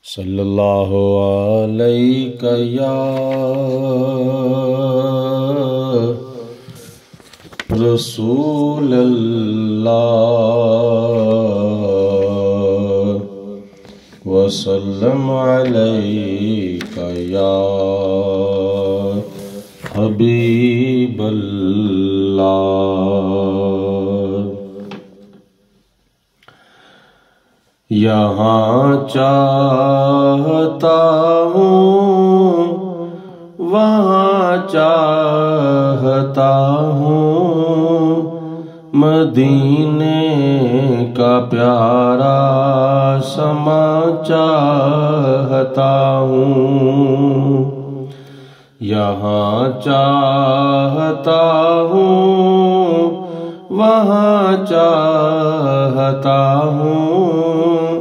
صلی اللہ علیہ یا رسول اللہ وسلم علیک یا حبیب اللہ۔ یہاں چاہتا ہوں وہاں چاہتا ہوں، مدینے کا پیارا سما چاہتا ہوں۔ یہاں چاہتا ہوں وہاں چاہتا ہوں،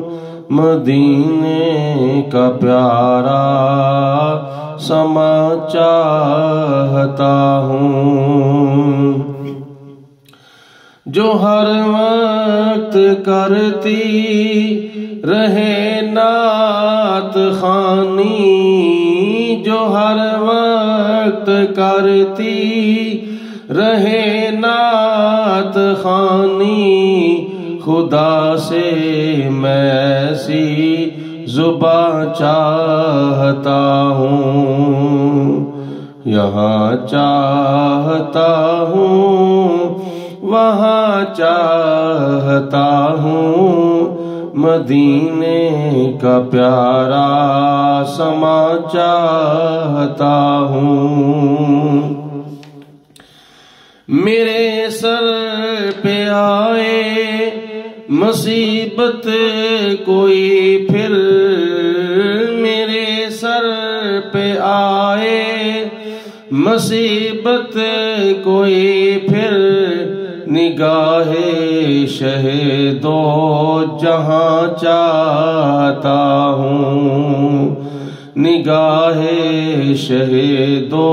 مدینے کا پیارا سما چاہتا ہوں۔ جو ہر وقت کرتی رہے نعت خوانی، جو ہر وقت کرتی رہے نعت خوانی، خدا سے میں ایسی زباں چاہتا ہوں۔ یہاں چاہتا ہوں وہاں چاہتا ہوں، مدینے کا پیارا سما چاہتا ہوں۔ میرے سر پہ آئے مصیبت کوئی پھر، میرے سر پہ آئے مصیبت کوئی پھر، نگاہ شہدو جہاں چاہتا ہوں۔ نگاہ شہدو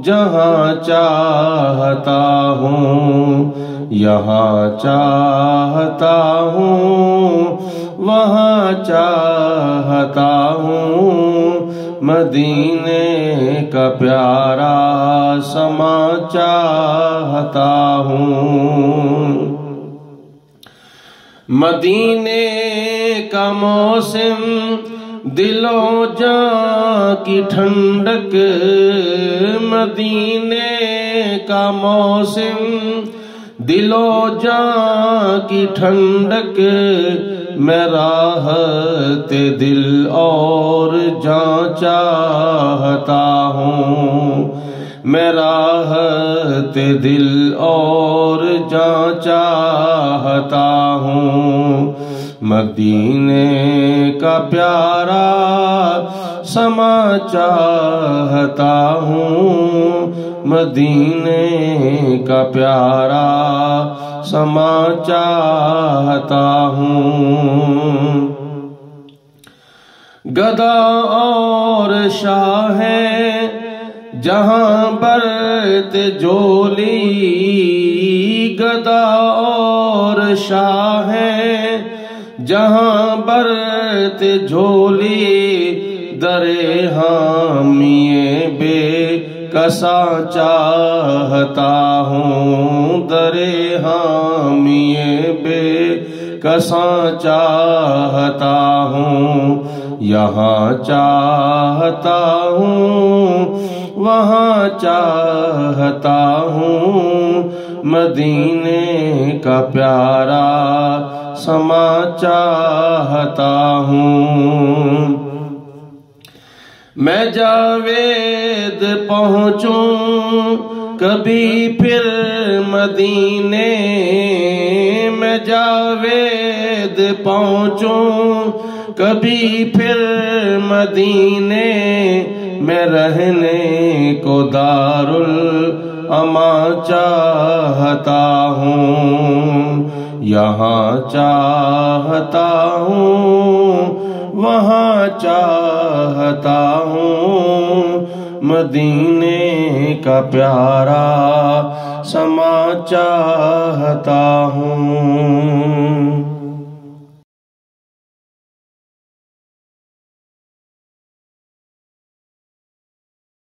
جہاں چاہتا ہوں۔ یہاں چاہتا ہوں وہاں چاہتا ہوں، مدینے کا پیارا سما چاہتا ہوں۔ مدینے کا موسم دل و جاں کی ٹھنڈک، مدینے کا موسم دل و جاں کی ٹھنڈک، میں راحت دل اور جاں چاہتا ہوں۔ میں راحت دل اور جاں چاہتا ہوں، مدینے کا پیارا سما چاہتا ہوں۔ مدینے کا پیارا سما چاہتا ہوں۔ گدا اور شاہ ہے جہاں برت جولی، گدا اور شاہ ہے جہاں برت جھولی، درے حامی بے کسا چاہتا ہوں۔ درے حامی بے کسا چاہتا ہوں۔ یہاں چاہتا ہوں وہاں چاہتا ہوں، مدینے کا پیارا سما چاہتا ہوں۔ میں جاوید پہنچوں کبھی پھر مدینے، میں جاوید پہنچوں کبھی پھر مدینے، میں رہنے کو دارالامان چاہتا ہوں۔ یہاں چاہتا ہوں وہاں چاہتا ہوں، مدینے کا پیارا سما چاہتا ہوں۔